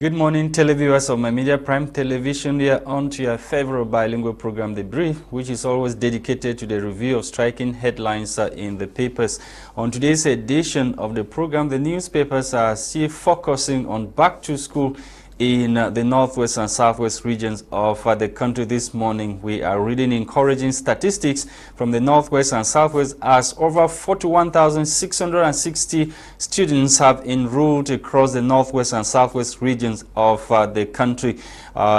Good morning, televiewers of My Media Prime Television. We are on to your favorite bilingual program, The Brief, which is always dedicated to the review of striking headlines in the papers. On today's edition of the program, the newspapers are still focusing on back to school in the northwest and southwest regions of the country. This morning, we are reading encouraging statistics from the northwest and southwest as over 41,660 students have enrolled across the northwest and southwest regions of the country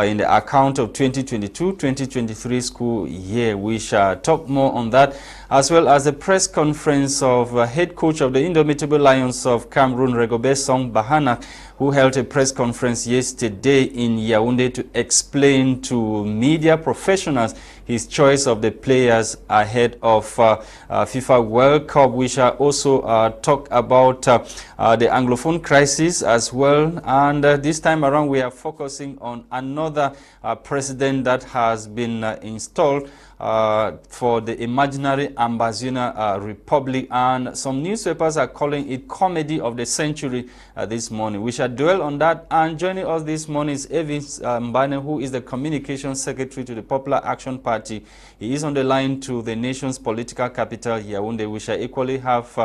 in the account of 2022-2023 school year. We shall talk more on that, as well as the press conference of head coach of the Indomitable Lions of Cameroon, Rigobert Bahanak, who held a press conference yesterday in Yaoundé to explain to media professionals his choice of the players ahead of FIFA World Cup. We shall also talk about the Anglophone crisis as well. And this time around, we are focusing on another president that has been installed for the imaginary Ambazina Republic, and some newspapers are calling it comedy of the century this morning. We shall dwell on that, and joining us this morning is Baneh, who is the communications secretary to the Popular Action Party. He is on the line to the nation's political capital, Yaoundé. We shall equally have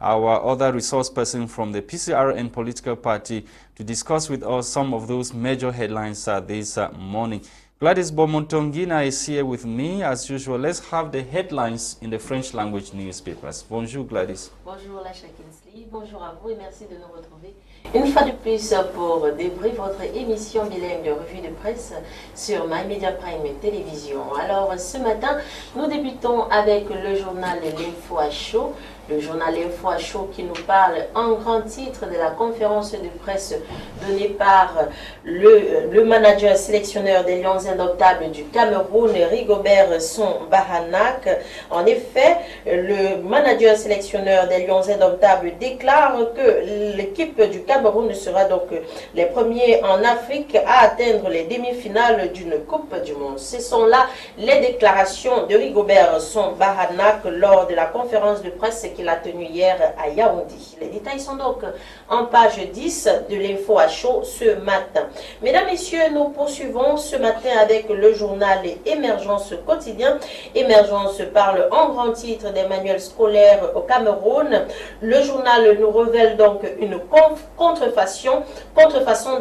our other resource person from the PCRN political party to discuss with us some of those major headlines this morning. Gwladys Bomotonguina is here with me as usual. Let's have the headlines in the French language newspapers. Bonjour Gwladys. Bonjour Lasha. Bonjour à vous et merci de nous retrouver une fois de plus pour débrief votre émission bilingue de revue de presse sur My Media Prime Télévision. Alors ce matin, nous débutons avec le journal L'Info à chaud. Le journal Info à chaud qui nous parle en grand titre de la conférence de presse donnée par le manager sélectionneur des Lions indomptables du Cameroun, Rigobert Bahanak. En effet, le manager sélectionneur des Lions indomptables déclare que l'équipe du Cameroun sera donc les premiers en Afrique à atteindre les demi-finales d'une Coupe du Monde. Ce sont là les déclarations de Rigobert Bahanak lors de la conférence de presse qu'il a tenu hier à Yaoundé. Les détails sont donc en page 10 de l'info à chaud ce matin. Mesdames, Messieurs, nous poursuivons ce matin avec le journal Émergence quotidien. Émergence parle en grand titre des manuels scolaires au Cameroun. Le journal nous révèle donc une contrefaçon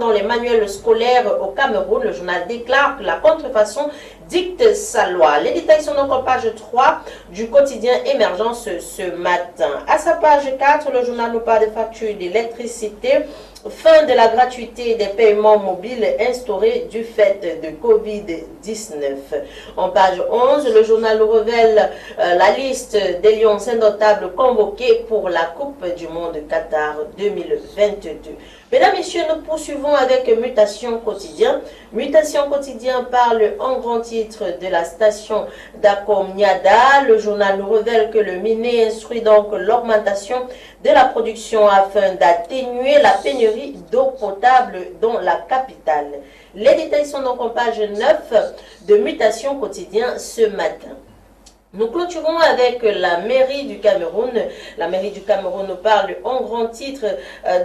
dans les manuels scolaires au Cameroun. Le journal déclare que la contrefaçon dicte sa loi. Les détails sont donc en page 3 du quotidien Émergence ce matin. À sa page 4, le journal nous parle des factures d'électricité. Fin de la gratuité des paiements mobiles instaurés du fait de Covid-19. En page 11, le journal nous révèle la liste des Lions indomptables convoqués pour la Coupe du Monde Qatar 2022. Mesdames, Messieurs, nous poursuivons avec Mutation Quotidien. Mutation Quotidien parle en grand titre de la station d'Akomniada. Le journal nous révèle que le MINE instruit donc l'augmentation de la production afin d'atténuer la pénurie d'eau potable dans la capitale. Les détails sont donc en page 9 de Mutation Quotidien ce matin. Nous clôturons avec la mairie du Cameroun. La mairie du Cameroun nous parle en grand titre,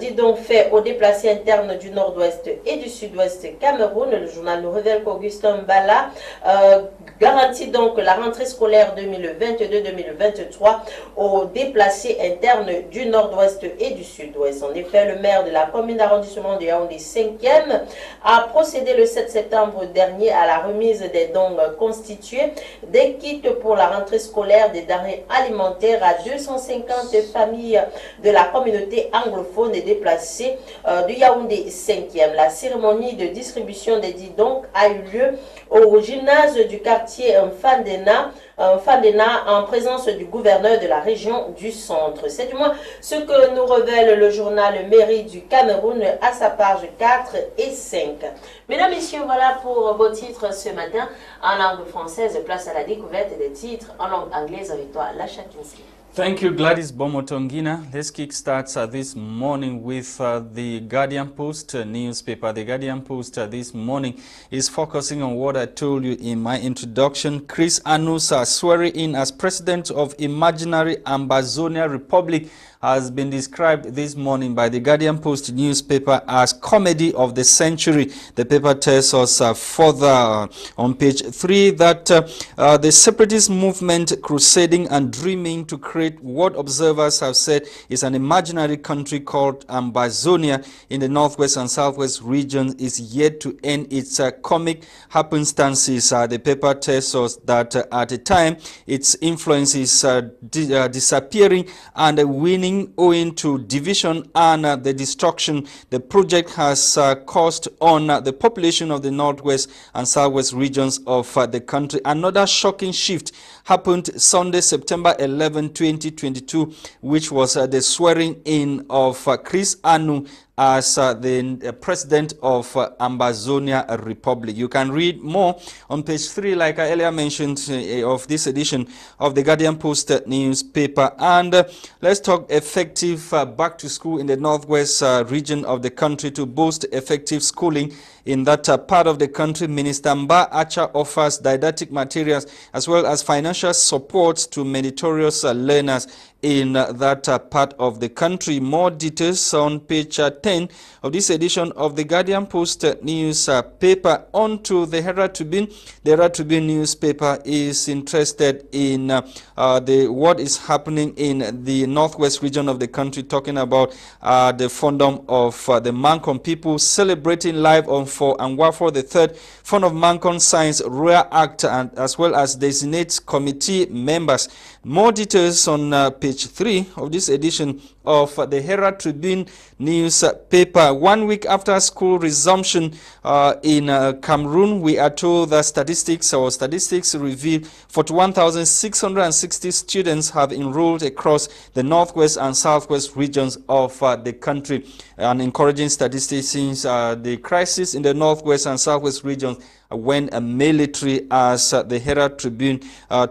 dit donc fait aux déplacés internes du nord-ouest et du sud-ouest Cameroun. Le journal nous révèle qu'Augustin Bala garantit donc la rentrée scolaire 2022-2023 aux déplacés internes du nord-ouest et du sud-ouest. En effet, le maire de la commune d'arrondissement de Yaoundé 5e a procédé le 7 septembre dernier à la remise des dons constitués des kits pour la rentrée scolaire des denrées alimentaires à 250 familles de la communauté anglophone et déplacées de Yaoundé 5e. La cérémonie de distribution des dits donc a eu lieu au gymnase du quartier Fandena en présence du gouverneur de la région du centre. C'est du moins ce que nous révèle le journal Mairie du Cameroun à sa page 4 et 5. Mesdames, Messieurs, voilà pour vos titres ce matin en langue française. Place à la découverte des titres en langue anglaise avec toi, Lasha. Thank you, Gwladys Bomotonguina. Let's kickstart this morning with the Guardian Post newspaper. The Guardian Post this morning is focusing on what I told you in my introduction. Chris Anu's swearing in as president of imaginary Ambazonia Republic has been described this morning by the Guardian Post newspaper as comedy of the century. The paper tells us further on page 3 that the separatist movement crusading and dreaming to create what observers have said is an imaginary country called Ambazonia in the northwest and southwest region is yet to end its comic happenstances. The paper tells us that at a time its influence is disappearing and winning owing to division and the destruction the project has caused on the population of the northwest and southwest regions of the country. Another shocking shift happened Sunday, September 11, 2022, which was the swearing in of Chris Anu as the president of Ambazonia Republic. You can read more on page 3, like I earlier mentioned, of this edition of the Guardian Post newspaper. And let's talk effective back to school in the northwest region of the country. To boost effective schooling in that part of the country, Minister Mba Acha offers didactic materials as well as financial support to meritorious learners in that part of the country. More details on page 10 of this edition of the Guardian Post newspaper. On to the Herald Tribune. The Herald Tribune newspaper is interested in what is happening in the northwest region of the country, talking about the fandom of the Mancon people celebrating live on for Anglophone the third Fund of Mancon signs Royal Act and as well as designates committee members. More details on page 3 of this edition of the Herald Tribune newspaper. 1 week after school resumption in Cameroon, we are told that statistics reveal 41,660 students have enrolled across the northwest and southwest regions of the country. An encouraging statistics since the crisis in the northwest and southwest regions when military, as the Herald Tribune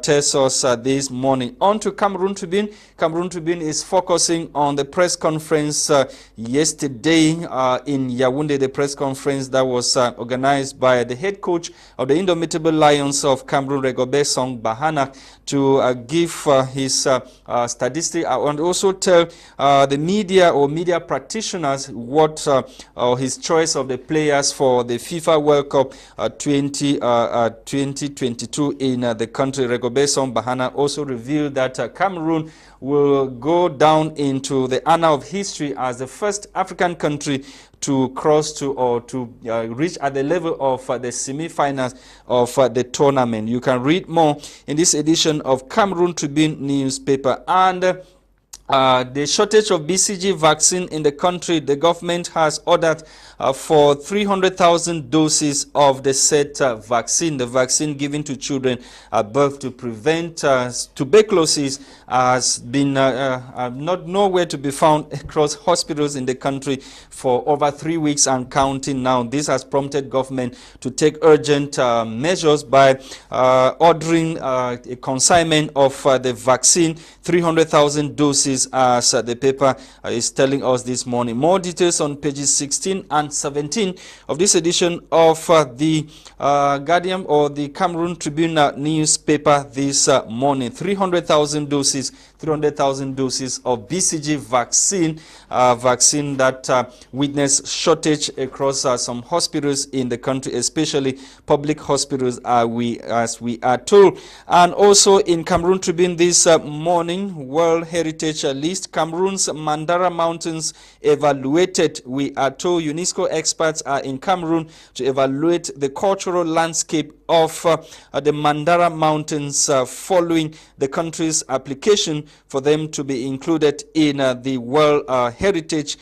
tells us this morning. On to Cameroon Tribune. Cameroon Tribune is focusing on the press conference yesterday in Yaoundé, the press conference that was organized by the head coach of the Indomitable Lions of Cameroon, Rigobert Song Bahana, to give his statistic and also tell the media or media practitioners what his choice of the players for the FIFA World Cup 2022 in the country. Rigobert Song Bahana also revealed that Cameroon will go down into the annal of history as the first African country to cross to or to reach at the level of the semi-finals of the tournament. You can read more in this edition of Cameroon Tribune newspaper. And the shortage of BCG vaccine in the country, the government has ordered for 300,000 doses of the said vaccine. The vaccine given to children at birth to prevent tuberculosis has been not nowhere to be found across hospitals in the country for over 3 weeks and counting now. This has prompted government to take urgent measures by ordering a consignment of the vaccine, 300,000 doses, as the paper is telling us this morning. More details on pages 16 and 17 of this edition of the Guardian or the Cameroon Tribune newspaper this morning. 300,000 doses of BCG vaccine, vaccine that witnessed shortage across some hospitals in the country, especially public hospitals, as we are told. And also in Cameroon Tribune this morning, World Heritage List, Cameroon's Mandara Mountains evaluated. We are told UNESCO experts are in Cameroon to evaluate the cultural landscape of the Mandara Mountains following the country's application for them to be included in the World Heritage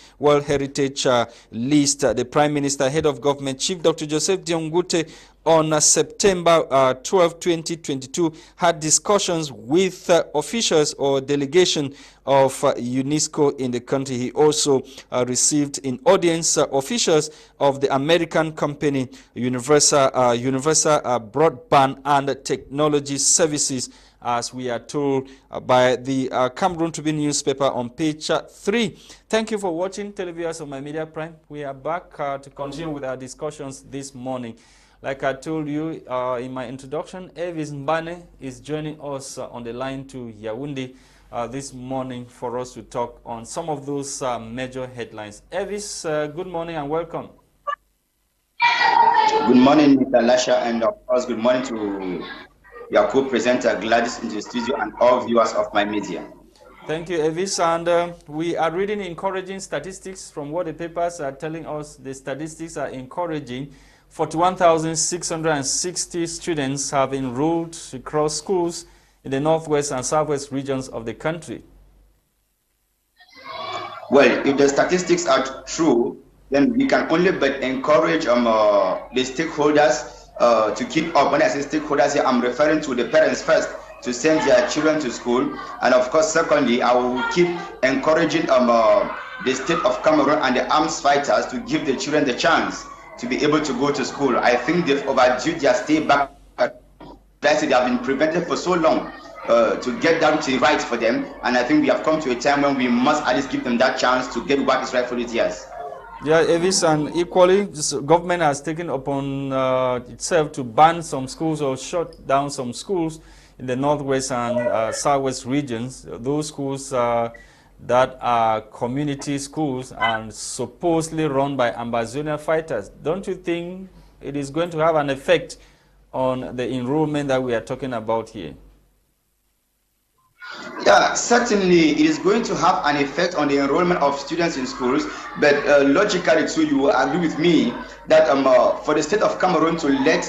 List. The Prime Minister, Head of Government, Chief Dr. Joseph Diongute, on September 12, 2022, had discussions with officials or delegation of UNESCO in the country. He also received in audience officials of the American company Universal Broadband and Technology Services, as we are told by the Cameroon Tribune newspaper on page 3. Thank you for watching, televiewers of My Media Prime. We are back to continue with our discussions this morning. Like I told you in my introduction, Baneh is joining us on the line to Yaoundé this morning for us to talk on some of those major headlines. Good morning and welcome. Good morning, Mr. Lasha, and of course, good morning to your co-presenter Gwladys in the studio and all viewers of My Media. Thank you, Elvis. And we are reading encouraging statistics from what the papers are telling us. The statistics are encouraging. 41,660 students have enrolled across schools in the northwest and southwest regions of the country. Well, if the statistics are true, then we can only but encourage the stakeholders to keep up. When I say stakeholders here, I'm referring to the parents first, to send their children to school. And of course, secondly, I will keep encouraging the state of Cameroon and the armed fighters to give the children the chance to be able to go to school. I think they've overdue their stay back. They have been prevented for so long to get down to the right for them. And I think we have come to a time when we must at least give them that chance to get what is rightfully theirs. Yeah, Elvis, and equally, the government has taken upon itself to ban some schools or shut down some schools in the northwest and southwest regions. Those schools that are community schools and supposedly run by Ambazonia fighters. Don't you think it is going to have an effect on the enrollment that we are talking about here? Yeah, certainly it is going to have an effect on the enrollment of students in schools, but logically too, you will agree with me that for the state of Cameroon to let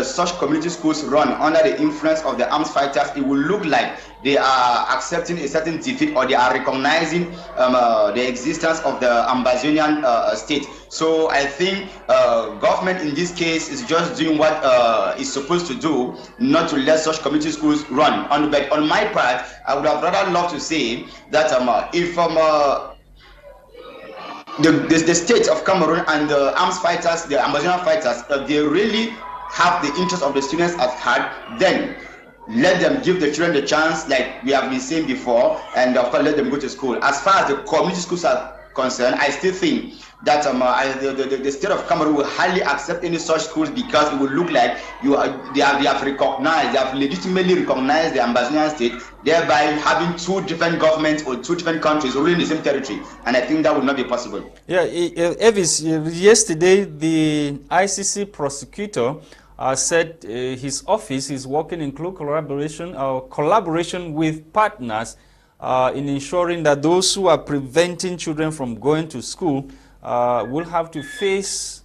such community schools run under the influence of the armed fighters, it will look like they are accepting a certain defeat, or they are recognizing the existence of the Ambazonian state. So I think government in this case is just doing what it's supposed to do, not to let such community schools run. But on my part, I would have rather loved to say that if the state of Cameroon and the armed fighters, the Amazonian fighters, they really have the interest of the students at heart, then let them give the children the chance, like we have been saying before, and of course let them go to school. As far as the community schools are concerned, I still think that the state of Cameroon will hardly accept any such schools, because it will look like they have legitimately recognized the Ambazonian state, thereby having two different governments or two different countries ruling the same territory, and I think that will not be possible. Yeah, Elvis, yesterday the ICC prosecutor said his office is working in close collaboration with partners in ensuring that those who are preventing children from going to school will have to face,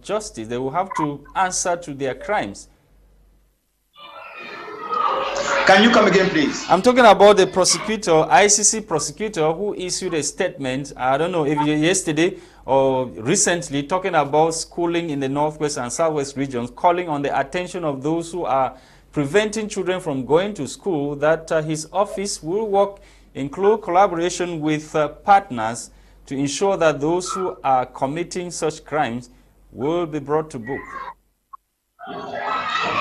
justice. They will have to answer to their crimes. Can you come again, please? I'm talking about the prosecutor, ICC prosecutor, who issued a statement, I don't know if yesterday or recently, talking about schooling in the northwest and southwest regions, calling on the attention of those who are preventing children from going to school, that his office will work in close collaboration with partners to ensure that those who are committing such crimes will be brought to book.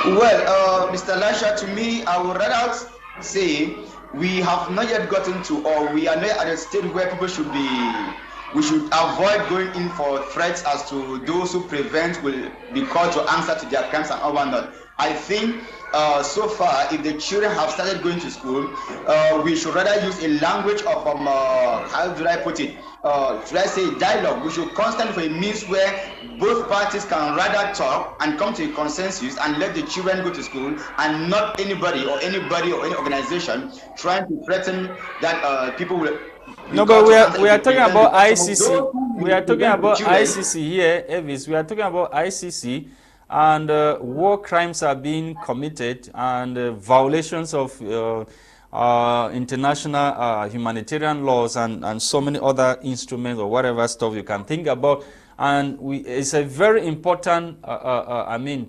Well, Mr. Lasha, to me, I would rather say we have not yet gotten to, or we are not at a stage where people should be, we should avoid going in for threats as to those who prevent will be called to answer to their crimes and all whatnot. I think so far, if the children have started going to school, we should rather use a language of, how do I put it? Should I say dialogue? We should constantly for a means where both parties can rather talk and come to a consensus and let the children go to school, and not anybody or any organization trying to threaten that people will. No, but we are talking about ICC. We are talking about ICC here, Elvis. We are talking about ICC, and war crimes are being committed, and violations of international humanitarian laws and so many other instruments or whatever stuff you can think about and it's a very important,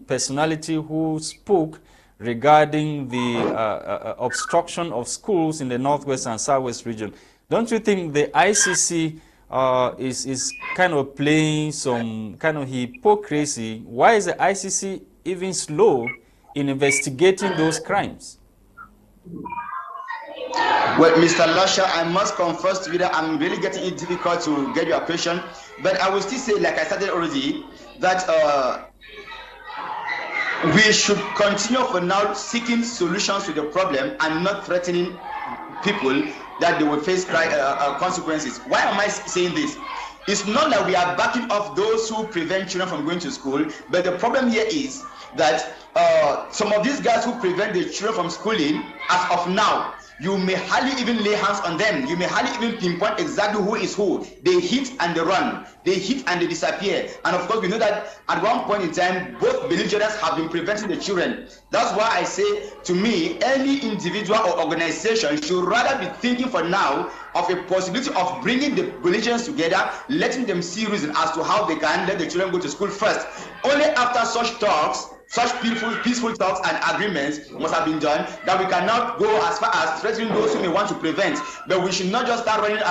personality who spoke regarding the obstruction of schools in the Northwest and Southwest region. Don't you think the ICC is kind of playing some kind of hypocrisy? Why is the ICC even slow in investigating those crimes? Well, Mr. Lasha, I must confess to you that I'm really getting it difficult to get your question, but I will still say, like I started already, that we should continue for now seeking solutions to the problem and not threatening people that they will face consequences. Why am I saying this? It's not that we are backing off those who prevent children from going to school, but the problem here is that some of these guys who prevent the children from schooling, as of now, you may hardly even lay hands on them. You may hardly even pinpoint exactly who is who. They hit and they run. They hit and they disappear. And of course, we know that at one point in time, both belligerents have been preventing the children. That's why I say, to me, any individual or organization should rather be thinking for now of a possibility of bringing the belligerents together, letting them see reason as to how they can let the children go to school first. Only after such talks, such peaceful talks and agreements must have been done, that we cannot go as far as threatening those who may want to prevent. But we should not just start running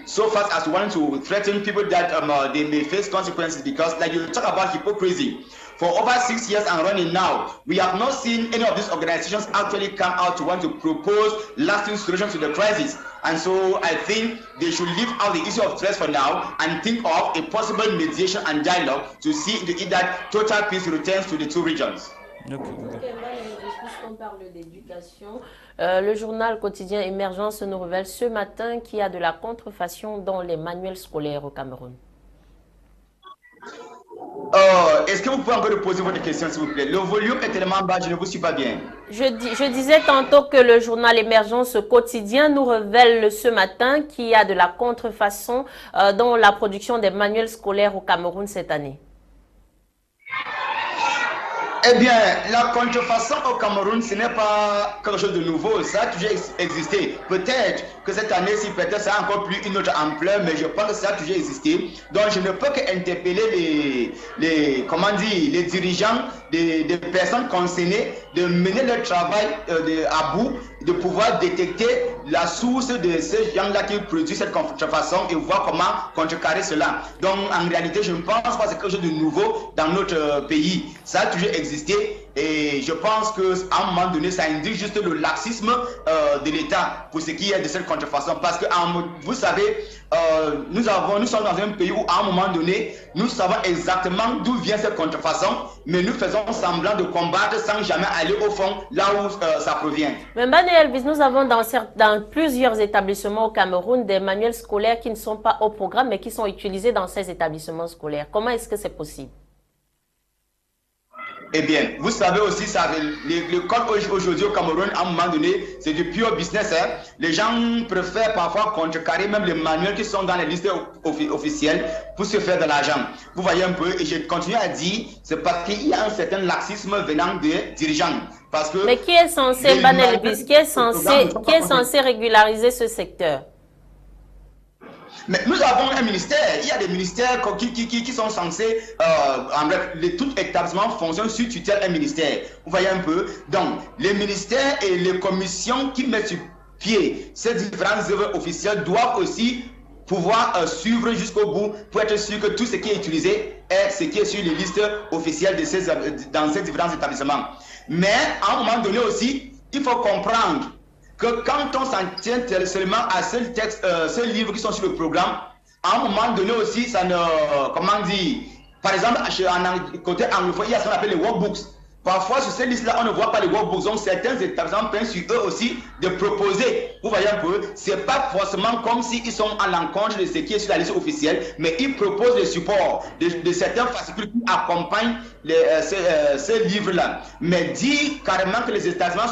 so fast as to wanting to threaten people that they may face consequences, because, like you talk about hypocrisy, for over 6 years and running now, we have not seen any of these organizations actually come out to want to propose lasting solutions to the crisis. And so I think they should leave out the issue of threats for now and think of a possible mediation and dialogue to see that total peace returns to the two regions. Puisqu'on parle d'éducation, le journal quotidien Émergence nous révèle ce matin qu'il y a de la contrefaçon dans les manuels scolaires au Cameroun. Est-ce que vous pouvez encore poser votre question, s'il vous plaît? Le volume est tellement bas, je ne vous suis pas bien. Je disais tantôt que le journal Émergence quotidien nous révèle ce matin qu'il y a de la contrefaçon dans la production des manuels scolaires au Cameroun cette année. Eh bien, la contrefaçon au Cameroun, ce n'est pas quelque chose de nouveau, ça a toujours existé. Peut-être que cette année-ci, peut-être ça a encore pris une autre ampleur, mais je pense que ça a toujours existé. Donc, je ne peux qu'interpeller les dirigeants des personnes concernées de mener leur travail à bout, de pouvoir détecter la source de ces gens-là qui produisent cette contrefaçon et voir comment contrecarrer cela. Donc, en réalité, je ne pense pas que c'est quelque chose de nouveau dans notre pays. Ça a toujours existé. Et je pense qu'à un moment donné, ça indique juste le laxisme de l'État pour ce qui est de cette contrefaçon. Parce que vous savez, nous sommes dans un pays où à un moment donné, nous savons exactement d'où vient cette contrefaçon, mais nous faisons semblant de combattre sans jamais aller au fond, là où ça provient. Mais Baneh Elvis, nous avons dans plusieurs établissements au Cameroun des manuels scolaires qui ne sont pas au programme, mais qui sont utilisés dans ces établissements scolaires. Comment est-ce que c'est possible? Eh bien, vous savez aussi, l'école aujourd'hui au Cameroun, à un moment donné, c'est du pure business. Hein. Les gens préfèrent parfois contrecarrer même les manuels qui sont dans les listes officielles pour se faire de l'argent. Vous voyez un peu, et je continue à dire, c'est parce qu'il y a un certain laxisme venant des dirigeants. Parce que mais qui est censé, Baneh Elvis, qui est censé régulariser ce secteur? Mais nous avons un ministère, il y a des ministères qui sont censés, en bref, tout établissement fonctionne sur tutelle un ministère. Vous voyez un peu? Donc, les ministères et les commissions qui mettent sur pied ces différentes œuvres officielles doivent aussi pouvoir suivre jusqu'au bout pour être sûr que tout ce qui est utilisé est ce qui est sur les listes officielles dans ces différents établissements. Mais à un moment donné aussi, il faut comprendre que quand on s'en tient seulement à ces livres qui sont sur le programme, à un moment donné aussi, ça ne... Comment dire? Par exemple, côté anglophone, il y a ce qu'on appelle les workbooks. Parfois, sur ces listes-là, on ne voit pas les workbooks. Donc, certains établissements prennent sur eux aussi de proposer. Vous voyez un peu, c'est pas forcément comme s'ils sont à l'encontre de ce qui est sur la liste officielle, mais ils proposent le support de certains fascicules qui accompagnent ces livres-là. Mais dire carrément que les établissements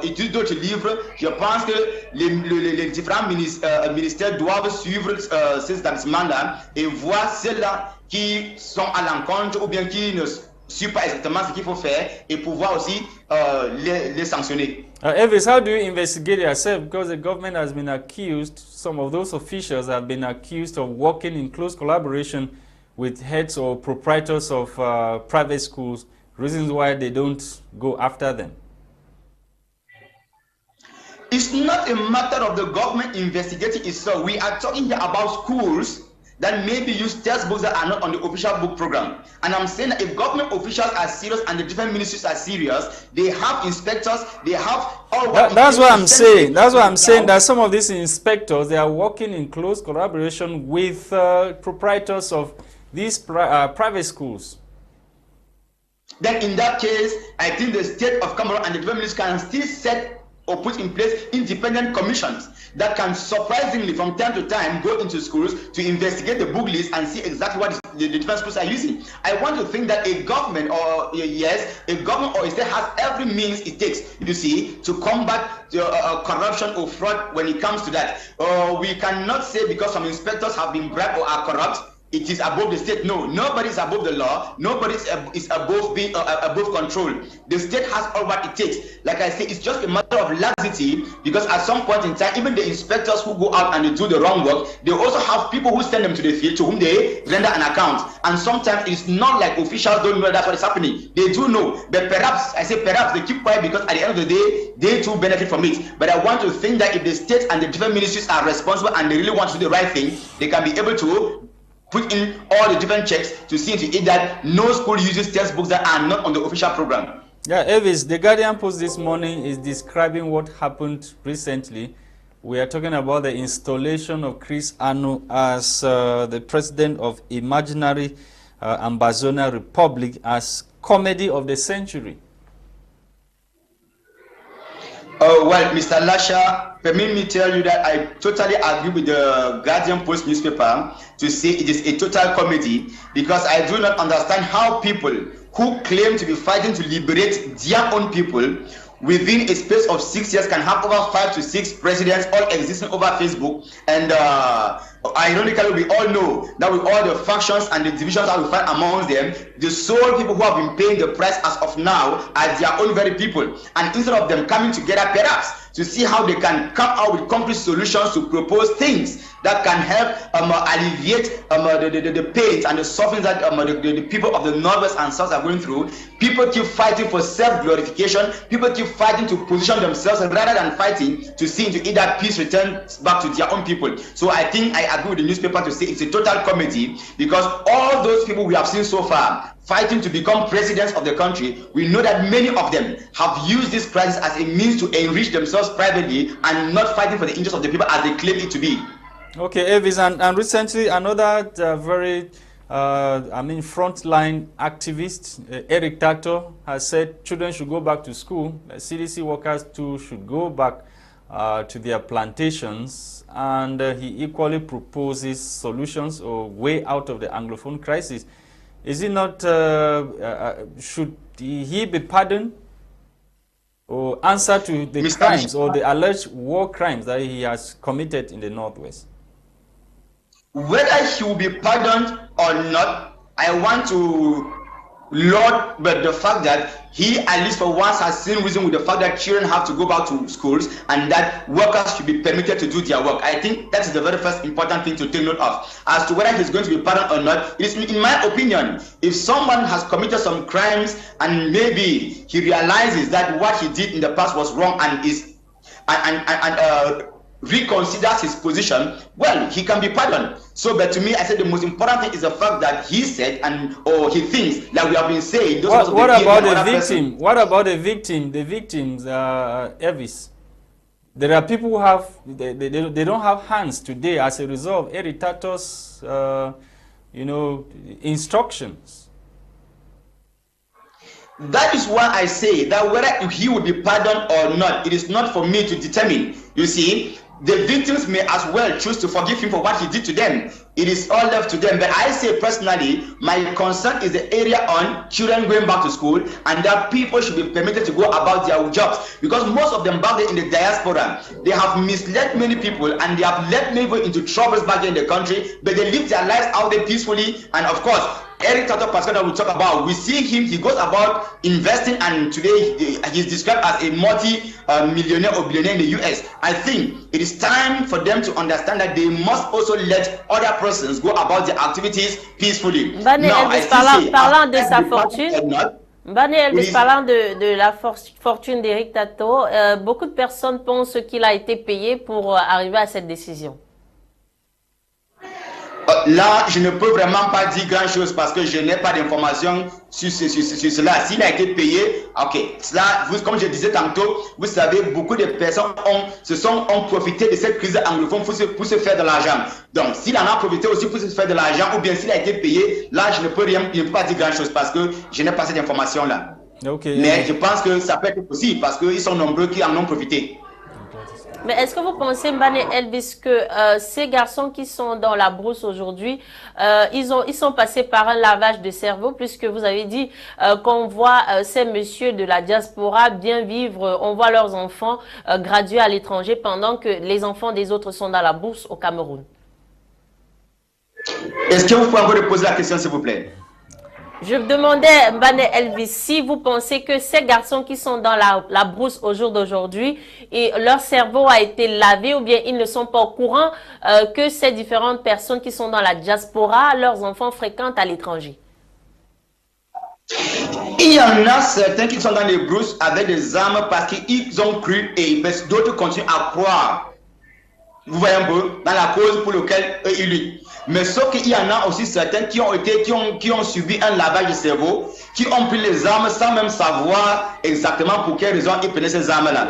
utilisent d'autres livres, je pense que les différents ministères doivent suivre ces établissements-là et voir ceux-là qui sont à l'encontre ou bien qui ne suivent pas exactement ce qu'il faut faire et pouvoir aussi les sanctionner. Elvis, how do you investigate yourself? Because the government has been accused, some of those officials have been accused of working in close collaboration with heads or proprietors of private schools, reasons why they don't go after them? It's not a matter of the government investigating itself. We are talking here about schools that maybe use textbooks that are not on the official book program. And I'm saying that if government officials are serious and the different ministries are serious, they have inspectors, they have all that's what I'm saying. That's what I'm saying, that some of these inspectors, they are working in close collaboration with proprietors of these private schools. Then in that case, I think the state of Cameroon and the different ministries can still set or put in place independent commissions that can surprisingly from time to time go into schools to investigate the book list and see exactly what the different schools are using. I want to think that a government or a government or a state has every means it takes, you see, to combat corruption or fraud when it comes to that. We cannot say because some inspectors have been bribed or are corrupt, it is above the state. No, nobody is above the law. Nobody is above being above control. The state has all what it takes. Like I say, it's just a matter of laxity, because at some point in time, even the inspectors who go out and they do the wrong work, they also have people who send them to the field to whom they render an account. And sometimes it's not like officials don't know that's what is happening. They do know, but perhaps, I say perhaps, they keep quiet because at the end of the day, they too benefit from it. But I want to think that if the state and the different ministries are responsible and they really want to do the right thing, they can be able to put in all the different checks to see to it that no school uses textbooks that are not on the official program. Yeah, Elvis, the Guardian Post this morning is describing what happened recently. We are talking about the installation of Chris Anu as the president of imaginary Ambazonia Republic as comedy of the century. Well, Mr. Lasha, permit me to tell you that I totally agree with the Guardian Post newspaper to say it is a total comedy, because I do not understand how people who claim to be fighting to liberate their own people within a space of 6 years can have over 5 to 6 presidents all existing over Facebook. And ironically, we all know that with all the factions and the divisions that we find amongst them, the sole people who have been paying the price as of now are their own very people. And instead of them coming together perhaps to see how they can come out with complete solutions to propose things that can help alleviate the pains and the suffering that the people of the Northwest and South are going through, people keep fighting for self-glorification. People keep fighting to position themselves rather than fighting to see into either peace returns back to their own people. So I think I agree with the newspaper to say it's a total comedy, because all those people we have seen so far fighting to become presidents of the country, we know that many of them have used this crisis as a means to enrich themselves privately and not fighting for the interests of the people as they claim it to be. Okay, Elvis, and recently another very, frontline activist, Eric Tato, has said children should go back to school. CDC workers too should go back to their plantations, and he equally proposes solutions or way out of the Anglophone crisis. Is it not, should he be pardoned or answer to the crimes or the alleged war crimes that he has committed in the Northwest? Whether he will be pardoned or not, I want to laud but the fact that he, at least for once, has seen reason with the fact that children have to go back to schools and that workers should be permitted to do their work. I think that is the very first important thing to take note of. As to whether he's going to be pardoned or not, it is, in my opinion, if someone has committed some crimes and maybe he realizes that what he did in the past was wrong and is reconsiders his position, well, he can be pardoned. So, but to me, I said the most important thing is the fact that he said or he thinks, like we have been saying. What about the victim? What about the victim? The victims, Elvis. There are people who have they don't have hands today as a result of Eric Tato's instructions. That is why I say that whether he will be pardoned or not, it is not for me to determine. You see, the victims may as well choose to forgive him for what he did to them. It is all left to them. But I say personally, my concern is the area on children going back to school, and that people should be permitted to go about their jobs. Because most of them back there in the diaspora, they have misled many people and they have led many people into troubles back there in the country, but they live their lives out there peacefully. And of course, Eric Tato Pascal that we talk about, we see him, he goes about investing, and today he's described as a multi-millionaire or billionaire in the US. I think it is time for them to understand that they must also let other persons go about their activities peacefully. Baneh Elvis, parlant de sa fortune, Baneh Elvis, parlant de la fortune d'Eric Tato, beaucoup de personnes pensent qu'il a été payé pour arriver à cette décision. Là, je ne peux vraiment pas dire grand chose parce que je n'ai pas d'informations sur cela. S'il a été payé, ok. Cela, comme je disais tantôt, vous savez, beaucoup de personnes ont profité de cette crise anglophone pour se faire de l'argent. Donc, s'il en a profité aussi pour se faire de l'argent, ou bien s'il a été payé, là, je ne peux pas dire grand chose parce que je n'ai pas cette information-là. Okay. Mais je pense que ça peut être possible parce qu'ils sont nombreux qui en ont profité. Mais est-ce que vous pensez, Baneh Elvis, que ces garçons qui sont dans la brousse aujourd'hui, ils sont passés par un lavage de cerveau, puisque vous avez dit qu'on voit ces messieurs de la diaspora bien vivre, on voit leurs enfants graduer à l'étranger pendant que les enfants des autres sont dans la brousse au Cameroun? Est-ce que vous pouvez encore poser la question, s'il vous plaît? Je demandais, Baneh Elvis, si vous pensez que ces garçons qui sont dans la brousse au jour d'aujourd'hui, et leur cerveau a été lavé, ou bien ils ne sont pas au courant que ces différentes personnes qui sont dans la diaspora, leurs enfants fréquentent à l'étranger. Il y en a certains qui sont dans les brousses avec des armes parce qu'ils ont cru, et d'autres continuent à croire. Vous voyez un peu, dans la cause pour laquelle ils luttent. Mais sauf qu'il y en a aussi certains qui ont subi un lavage de cerveau, qui ont pris les armes sans même savoir exactement pour quelle raison ils prenaient ces armes-là.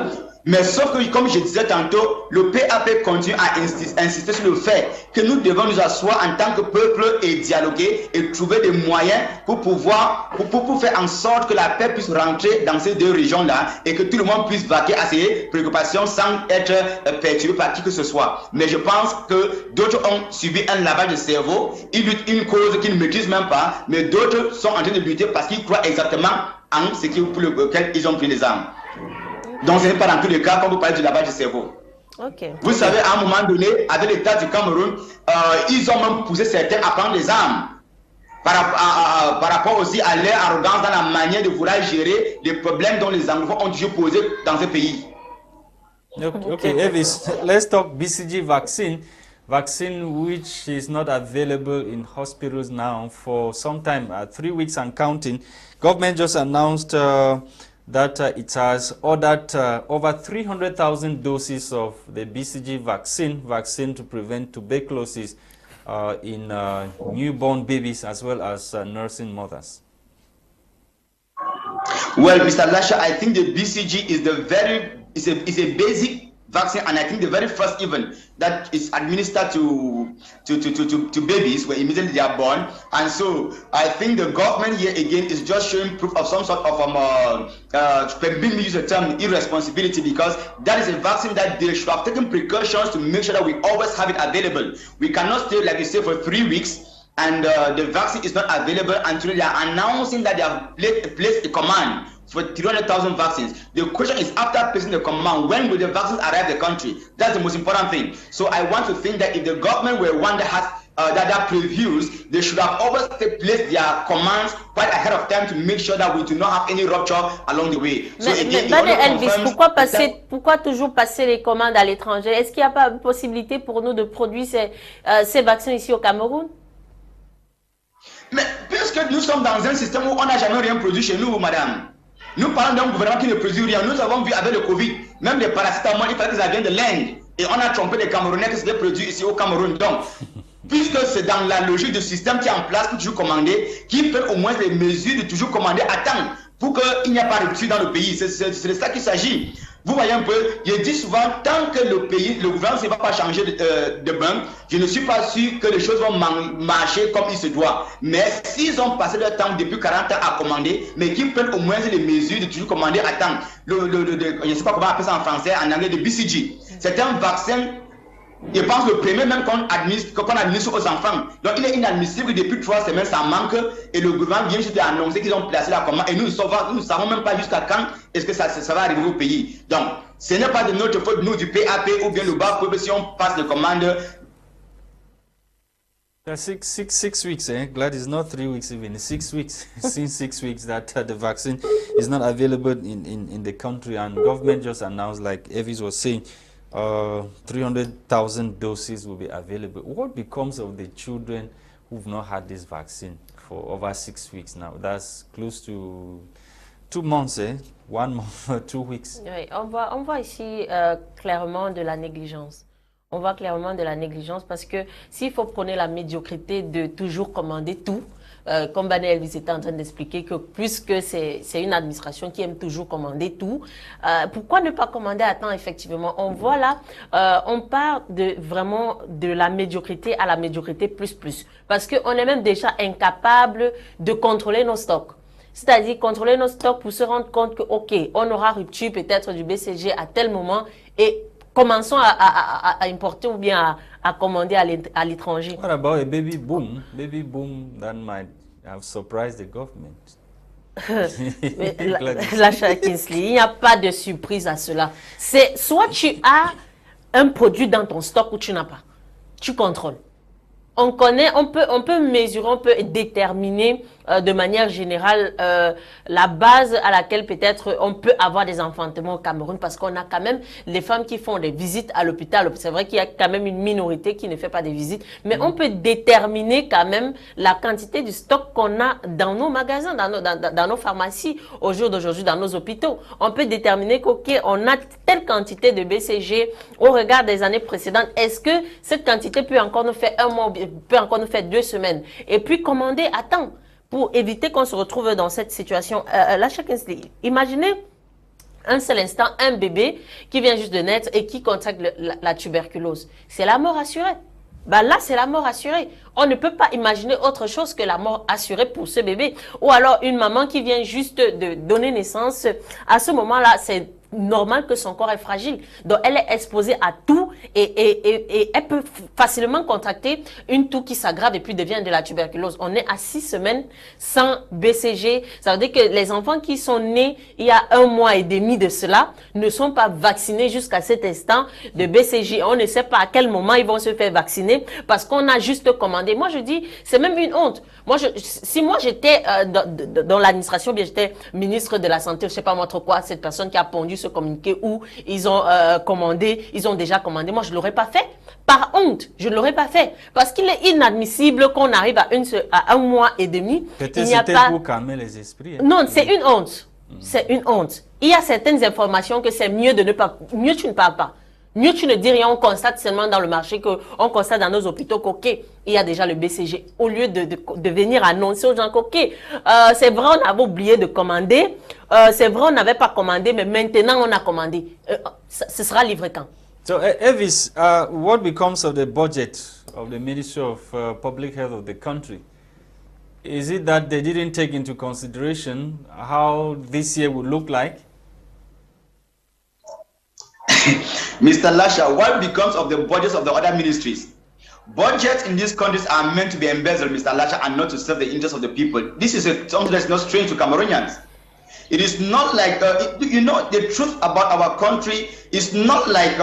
Mais sauf que, comme je disais tantôt, le PAP continue à insister sur le fait que nous devons nous asseoir en tant que peuple et dialoguer et trouver des moyens pour pouvoir, pour faire en sorte que la paix puisse rentrer dans ces deux régions-là et que tout le monde puisse vaquer à ses préoccupations sans être perturbé par qui que ce soit. Mais je pense que d'autres ont subi un lavage de cerveau, ils luttent une cause qu'ils ne maîtrisent même pas, mais d'autres sont en train de lutter parce qu'ils croient exactement en ce pour lequel ils ont pris les armes. Donc ce n'est pas dans tous les cas quand vous parlez du lavage de cerveau. Okay. Vous savez, à un moment donné, avec l'État du Cameroun, ils ont même poussé certains à prendre les armes. Par rapport aussi à leur arrogance dans la manière de vouloir gérer les problèmes dont les anglophones ont toujours posé dans ce pays. Okay, Elvis, let's talk BCG vaccine. Vaccine which is not available in hospitals now for some time, 3 weeks and counting. Government just announced that it has ordered over 300,000 doses of the BCG vaccine to prevent tuberculosis in newborn babies as well as nursing mothers. Well, Mr. Lasha, I think the BCG is a basic vaccine, and I think the very first even that is administered to babies when immediately they are born. And so I think the government here again is just showing proof of some sort of being used the term irresponsibility, because that is a vaccine that they should have taken precautions to make sure that we always have it available. We cannot stay, like you say, for 3 weeks and the vaccine is not available until they are announcing that they have placed a command for 300,000 vaccines. The question is, after placing the command, when will the vaccines arrive the country? That's the most important thing. So I want to think that if the government were one that has that previews, they should have always placed their commands quite ahead of time to make sure that we do not have any rupture along the way. So mais Elvis, pourquoi toujours passer les commandes à l'étranger? Est-ce qu'il n'y a pas une possibilité pour nous de produire ces vaccins ici au Cameroun? Mais puisque nous sommes dans un système où on n'a jamais rien produit chez nous, madame. Nous parlons d'un gouvernement qui ne produit rien. Nous avons vu avec le Covid, même les paracétamol, il fallait que ça vienne de l'Inde. Et on a trompé les Camerounais que c'était produit ici au Cameroun. Donc, puisque c'est dans la logique du système qui est en place pour toujours commander, qui fait au moins les mesures de toujours commander à temps pour qu'il n'y ait pas de rupture dans le pays. C'est de ça qu'il s'agit. Vous voyez un peu, je dis souvent, tant que le gouvernement ne va pas changer de bain, je ne suis pas sûr que les choses vont marcher comme il se doit. Mais s'ils ont passé leur temps depuis 40 ans à commander, mais qu'ils prennent au moins les mesures de toujours commander à temps, je ne sais pas comment on appelle ça en français, en anglais, de BCG. C'est un vaccin, je pense le premier même qu'on administre aux enfants. Donc il est inadmissible que depuis 3 semaines ça manque et le gouvernement vient juste d'annoncer qu'ils ont placé la commande et nous ne savons même pas jusqu'à quand est-ce que ça va arriver au pays. Donc ce n'est pas de notre faute, nous du PAP ou bien le bas peuple, si on passe les commandes. Six weeks, eh? Glad not 3 weeks even. 6 weeks. Since 6 weeks that the vaccine is not available in the country, and government just announced, like Elvis was saying, 300,000 doses will be available. What becomes of the children who've not had this vaccine for over 6 weeks now? That's close to 2 months, eh? 1 month, 2 weeks. Oui, on voit ici clairement de la négligence. On voit clairement de la négligence parce que s'il faut prôner la médiocrité de toujours commander tout, comme Baneh Elvis était en train d'expliquer, que puisque c'est une administration qui aime toujours commander tout, pourquoi ne pas commander à temps, effectivement? On voit là, on part vraiment de la médiocrité à la médiocrité plus. Parce qu'on est même déjà incapable de contrôler nos stocks. C'est-à-dire contrôler nos stocks pour se rendre compte que, OK, on aura rupture peut-être du BCG à tel moment et commençons à importer ou bien à commander à l'étranger. What about a baby boom? Baby boom that might have surprised the government. Lasha Kinsley, il n'y a pas de surprise à cela. C'est soit tu as un produit dans ton stock ou tu n'as pas. Tu contrôles. On connaît, on peut mesurer, on peut déterminer de manière générale la base à laquelle peut-être on peut avoir des enfantements au Cameroun, parce qu'on a quand même les femmes qui font des visites à l'hôpital. C'est vrai qu'il y a quand même une minorité qui ne fait pas des visites, mais on peut déterminer quand même la quantité du stock qu'on a dans nos magasins, dans nos pharmacies, au jour d'aujourd'hui, dans nos hôpitaux. On peut déterminer qu'ok, on a telle quantité de BCG au regard des années précédentes. Est-ce que cette quantité peut encore nous faire un mois, peut encore nous faire 2 semaines? Et puis commander à temps, pour éviter qu'on se retrouve dans cette situation. Là, chacun se dit, imaginez un seul instant un bébé qui vient juste de naître et qui contracte la tuberculose. C'est la mort assurée. Ben là, c'est la mort assurée. On ne peut pas imaginer autre chose que la mort assurée pour ce bébé. Ou alors une maman qui vient juste de donner naissance. À ce moment-là, c'est normal que son corps est fragile. Donc, elle est exposée à tout et elle peut facilement contracter une toux qui s'aggrave et puis devient de la tuberculose. On est à 6 semaines sans BCG. Ça veut dire que les enfants qui sont nés il y a 1 mois et demi de cela ne sont pas vaccinés jusqu'à cet instant de BCG. On ne sait pas à quel moment ils vont se faire vacciner parce qu'on a juste commandé. Moi, je dis, c'est même une honte. Moi, si moi j'étais dans l'administration, bien j'étais ministre de la Santé, je sais pas moi trop quoi, cette personne qui a pondu ce communiqué où ils ont commandé, ils ont déjà commandé, moi je l'aurais pas fait. Par honte, je ne l'aurais pas fait. Parce qu'il est inadmissible qu'on arrive à 1 mois et demi. Peut-être c'était pour calmer les esprits. Hein. Non, c'est une honte. C'est une honte. Il y a certaines informations que c'est mieux de ne pas... Mieux tu ne parles pas. Mieux tu ne dis rien, on constate seulement dans le marché, on constate dans nos hôpitaux qu'ok, il y a déjà le BCG. Au lieu de venir annoncer aux gens qu'ok, c'est vrai, on avait oublié de commander, c'est vrai, on n'avait pas commandé, mais maintenant on a commandé. Ce sera livré quand? So, Elvis, what becomes of the budget of the Ministry of Public Health of the country? Is it that they didn't take into consideration how this year would look like? Mr. Lasha, what becomes of the budgets of the other ministries? Budgets in these countries are meant to be embezzled, Mr. Lasha, and not to serve the interests of the people. This is something that's not strange to Cameroonians. It is not like, you know, the truth about our country is not like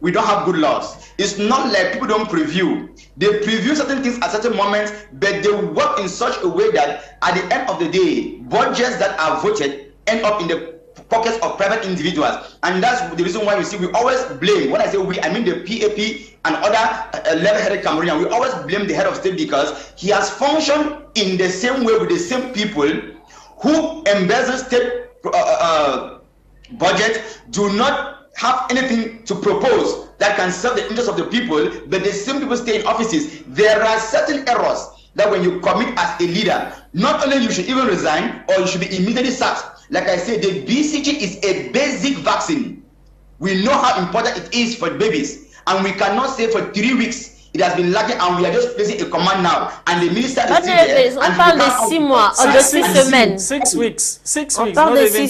we don't have good laws. It's not like people don't preview. They preview certain things at certain moments, but they work in such a way that at the end of the day, budgets that are voted end up in the pockets of private individuals. And that's the reason why you see we always blame, when I say we, I mean the PAP and other level-headed Cameroonians, we always blame the head of state because he has functioned in the same way with the same people who embezzle state budget, do not have anything to propose that can serve the interests of the people, but the same people stay in offices. There are certain errors that when you commit as a leader, not only you should even resign or you should be immediately sacked. Like I said, the BCG is a basic vaccine. We know how important it is for babies, and we cannot say for 3 weeks it has been lacking, and we are just placing a command now. And the minister is still there. On parle de 6 mois, de 6 semaines. 6 weeks. 6 weeks. On parle de 6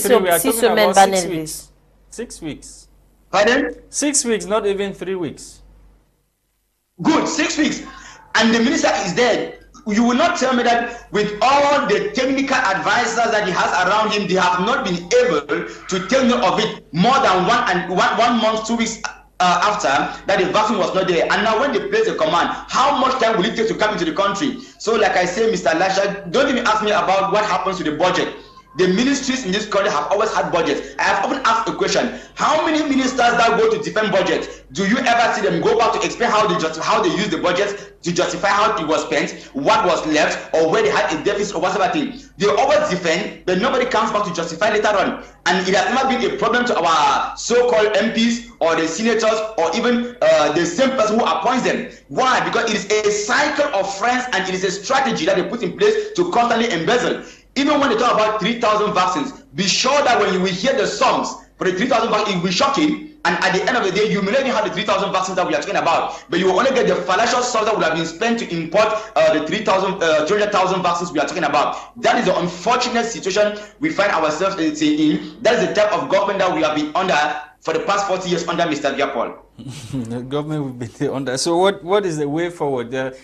semaines, Baneh Elvis. 6 weeks. Pardon? 6 weeks, not even 3 weeks. Good, 6 weeks. And the minister is there. You will not tell me that with all the technical advisors that he has around him, they have not been able to tell me of it more than one month, 2 weeks after that the vaccine was not there, and now when they place a command, how much time will it take to come into the country? So like I say, Mr. Lasha, don't even ask me about what happens to the budget. The ministries in this country have always had budgets. I have often asked a question: how many ministers that go to defend budgets, do you ever see them go back to explain how they use the budget to justify how it was spent, what was left, or where they had a deficit or whatever thing? They always defend, but nobody comes back to justify later on. And it has never been a problem to our so-called MPs or the senators or even the same person who appoints them. Why? Because it is a cycle of friends, and it is a strategy that they put in place to constantly embezzle. Even when they talk about 3,000 vaccines, be sure that when you will hear the sums for the 3,000 vaccines, it will be shocking. And at the end of the day, you may not even have the 3,000 vaccines that we are talking about, but you will only get the fallacious sums that would have been spent to import the 300,000 vaccines we are talking about. That is the unfortunate situation we find ourselves in. That is the type of government that we have been under for the past 40 years under Mr. Viapol. The government will be under. So what is the way forward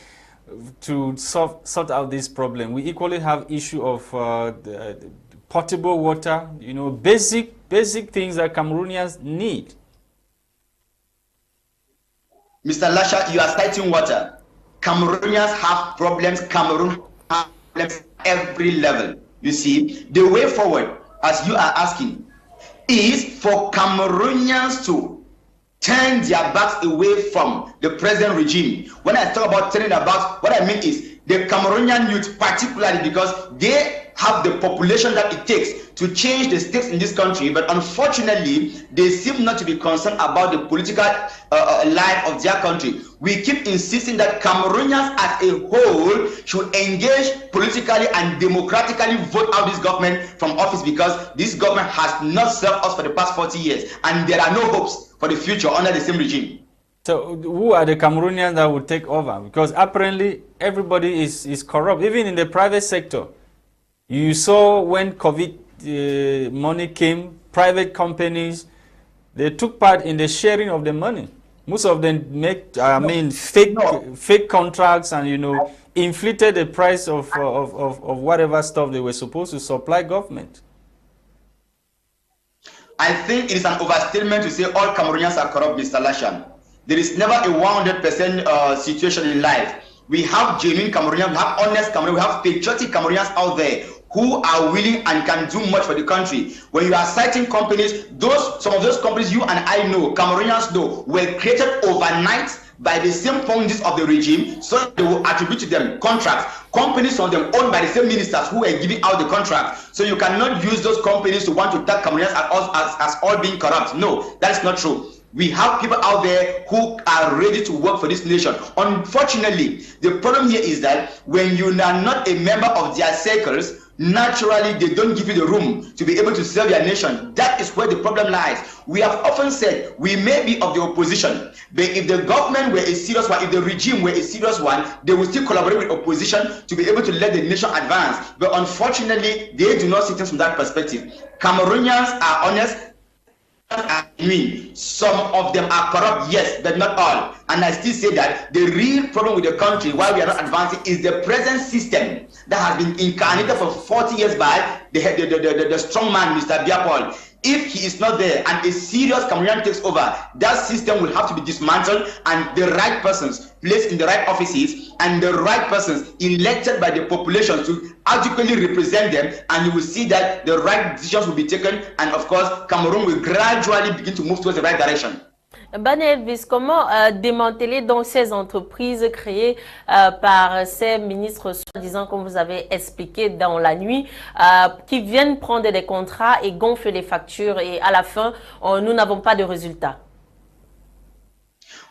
to sort out this problem? We equally have issue of the potable water, you know, basic things that Cameroonians need. Mr. Lasha, you are citing water. Cameroonians have problems. Cameroon has problems at every level. You see, the way forward, as you are asking, is for Cameroonians to turn their backs away from the present regime. When I talk about turning their backs, what I mean is the Cameroonian youth, particularly because they have the population that it takes to change the stakes in this country, but unfortunately, they seem not to be concerned about the political life of their country. We keep insisting that Cameroonians as a whole should engage politically and democratically vote out this government from office, because this government has not served us for the past 40 years, and there are no hopes for the future under the same regime. So who are the Cameroonians that will take over? Because apparently everybody is corrupt, even in the private sector. You saw when COVID money came, private companies, they took part in the sharing of the money. Most of them make, fake contracts, and, you know, inflated the price of whatever stuff they were supposed to supply government. I think it is an overstatement to say all Cameroonians are corrupt, Mr. Lasha. There is never a 100% situation in life. We have genuine Cameroonians, we have honest Cameroonians, we have patriotic Cameroonians out there who are willing and can do much for the country. When you are citing companies, some of those companies you and I know, Cameroonians know, were created overnight by the same pundits of the regime, so they will attribute to them contracts. Companies from them owned by the same ministers who were giving out the contract. So you cannot use those companies to want to tag Cameroonians as all being corrupt. No, that is not true. We have people out there who are ready to work for this nation. Unfortunately, the problem here is that when you are not a member of their circles, naturally they don't give you the room to be able to serve your nation. That is where the problem lies. We have often said we may be of the opposition, but if the government were a serious one, if the regime were a serious one, they will still collaborate with opposition to be able to let the nation advance. But unfortunately, they do not see things from that perspective. Cameroonians are honest. Some of them are corrupt, yes, but not all. And I still say that the real problem with the country, why we are not advancing, is the present system that has been incarnated for 40 years by the strong man, Mr. Viapol. If he is not there and a serious Cameroonian takes over, that system will have to be dismantled, and the right persons placed in the right offices and the right persons elected by the population to adequately represent them, and you will see that the right decisions will be taken, and of course Cameroon will gradually begin to move towards the right direction. Baneh Elvis, comment démanteler donc ces entreprises créées par ces ministres soi-disant, comme vous avez expliqué dans la nuit, qui viennent prendre des contrats et gonflent les factures, et à la fin, nous n'avons pas de résultats?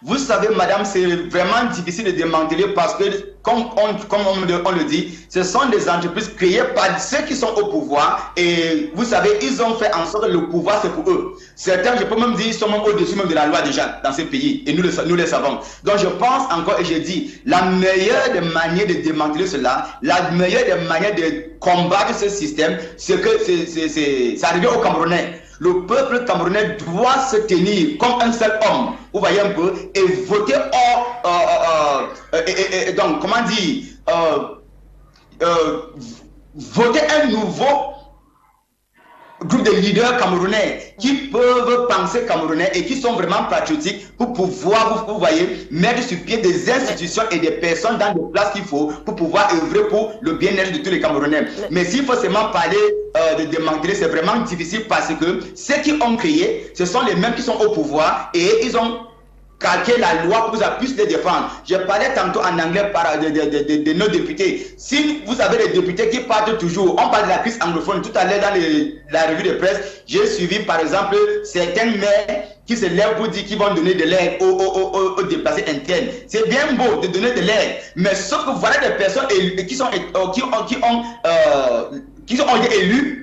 Vous savez, madame, c'est vraiment difficile de démanteler parce que, comme on le dit, ce sont des entreprises créées par ceux qui sont au pouvoir, et vous savez, ils ont fait en sorte que le pouvoir, c'est pour eux. Certains, je peux même dire, sont même au-dessus même de la loi déjà dans ces pays, et nous le savons. Donc je pense encore, et je dis, la meilleure des manières de démanteler cela, la meilleure des manières de combattre ce système, c'est que ça revient aux Camerounais. Le peuple camerounais doit se tenir comme un seul homme, vous voyez un peu, et voter donc, comment dire, voter un nouveau groupe de leaders camerounais qui peuvent penser camerounais et qui sont vraiment patriotiques pour pouvoir, vous voyez, mettre sur pied des institutions et des personnes dans les places qu'il faut pour pouvoir œuvrer pour le bien-être de tous les Camerounais. Mais s'il faut seulement parler de démanteler, c'est vraiment difficile parce que ceux qui ont créé, ce sont les mêmes qui sont au pouvoir et ils ont calquer la loi pour que ça puisse les défendre. Je parlais tantôt en anglais de nos députés. Si vous avez des députés qui parlent toujours, on parle de la crise anglophone tout à l'heure dans la revue de presse, j'ai suivi par exemple certains maires qui se lèvent pour dire qu'ils vont donner de l'aide aux déplacés internes. C'est bien beau de donner de l'aide, mais sauf que voilà des personnes qui ont été élus,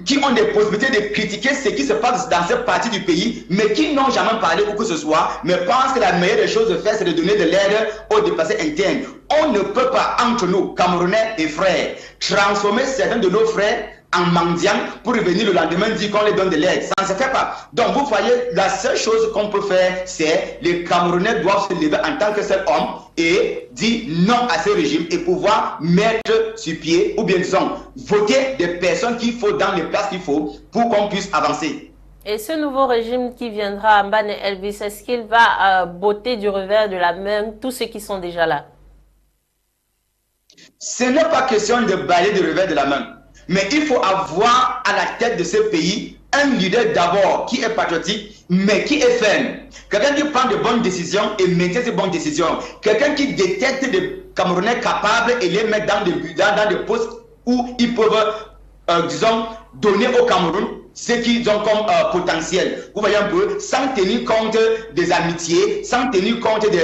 qui ont des possibilités de critiquer ce qui se passe dans cette partie du pays, mais qui n'ont jamais parlé ou que ce soit, mais pensent que la meilleure des choses de faire, c'est de donner de l'aide aux déplacés internes. On ne peut pas, entre nous, Camerounais et frères, transformer certains de nos frères en mendiants pour revenir le lendemain dire qu'on les donne de l'aide. Ça ne se fait pas. Donc, vous voyez, la seule chose qu'on peut faire, c'est les Camerounais doivent se lever en tant que seul homme et dire non à ce régime et pouvoir mettre sur pied, ou bien disons, voter des personnes qu'il faut dans les places qu'il faut pour qu'on puisse avancer. Et ce nouveau régime qui viendra, Baneh Elvis, est-ce qu'il va botter du revers de la main tous ceux qui sont déjà là? Ce n'est pas question de balayer du revers de la main. Mais il faut avoir à la tête de ce pays un leader d'abord qui est patriotique, mais qui est ferme. Quelqu'un qui prend de bonnes décisions et maintient ces bonnes décisions. Quelqu'un qui détecte des Camerounais capables et les met dans des postes où ils peuvent, disons, donner au Cameroun ce qu'ils ont comme potentiel. Vous voyez un peu, sans tenir compte des amitiés, sans tenir compte des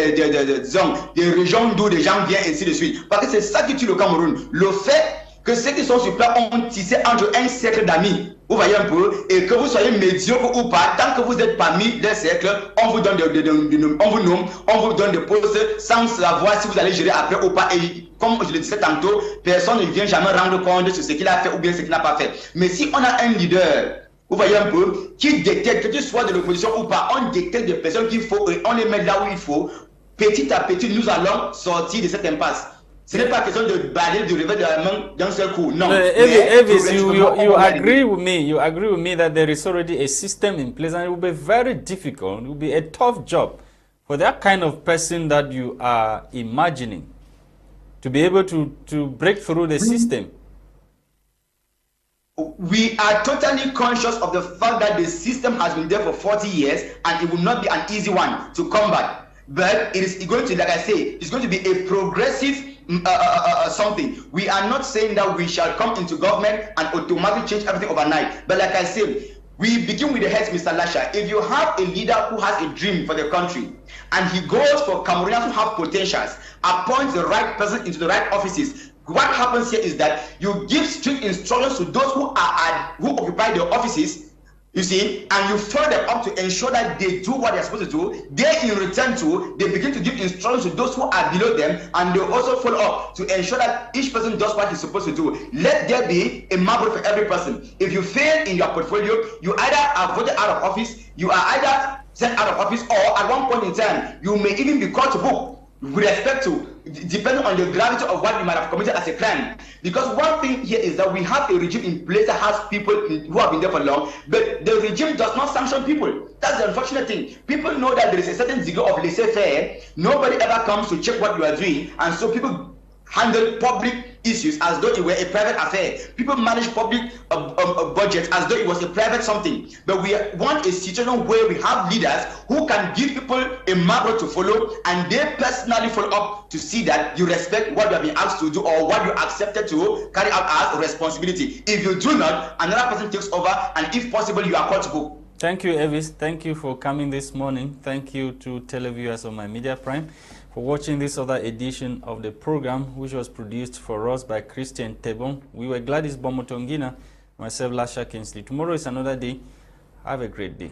régions d'où les gens viennent, ainsi de suite. Parce que c'est ça qui tue le Cameroun. Le fait que ceux qui sont sur place ont tissé entre un cercle d'amis, vous voyez un peu, et que vous soyez médiocre ou pas, tant que vous êtes parmi des cercles, on vous donne on vous nomme, on vous donne des postes sans savoir si vous allez gérer après ou pas. Et comme je le disais tantôt, personne ne vient jamais rendre compte de ce qu'il a fait ou bien ce qu'il n'a pas fait. Mais si on a un leader, vous voyez un peu, qui détecte, que tu sois de l'opposition ou pas, on détecte des personnes qu'il faut et on les met là où il faut, petit à petit, nous allons sortir de cette impasse. Ce n'est pas question de balayer du revers de la main d'un seul coup. No. Elvis, you agree with me. You agree with me that there is already a system in place, and it will be very difficult. It will be a tough job for that kind of person that you are imagining to be able to break through the system. We are totally conscious of the fact that the system has been there for 40 years, and it will not be an easy one to combat. But it is going to, like I say, it's going to be a progressive something. We are not saying that we shall come into government and automatically change everything overnight. But like I said, we begin with the heads, Mr. Lasha. If you have a leader who has a dream for the country and he goes for Cameroonians who have potentials, appoints the right person into the right offices, what happens here is that you give strict instructions to those who occupy the offices, you see, and you follow them up to ensure that they do what they're supposed to do. They, in return too, they begin to give instructions to those who are below them, and they also follow up to ensure that each person does what he's supposed to do. Let there be a marble for every person. If you fail in your portfolio, you either are voted out of office, you are either sent out of office, or at one point in time, you may even be called to book with respect to, depending on the gravity of what you might have committed as a crime. Because one thing here is that we have a regime in place that has people who have been there for long, but the regime does not sanction people. That's the unfortunate thing. People know that there is a certain degree of laissez-faire. Nobody ever comes to check what you are doing, and so people handle public issues as though it were a private affair. People manage public budgets as though it was a private something. But we want a situation where we have leaders who can give people a model to follow, and they personally follow up to see that you respect what you have been asked to do or what you accepted to carry out as a responsibility. If you do not, another person takes over, and if possible, you are called to book. Thank you, Elvis. Thank you for coming this morning. Thank you to televiewers of My Media Prime for watching this other edition of the program, which was produced for us by Christain Tebong. We were Gwladys Bomotonguina, myself, Lasha. Tomorrow is another day. Have a great day.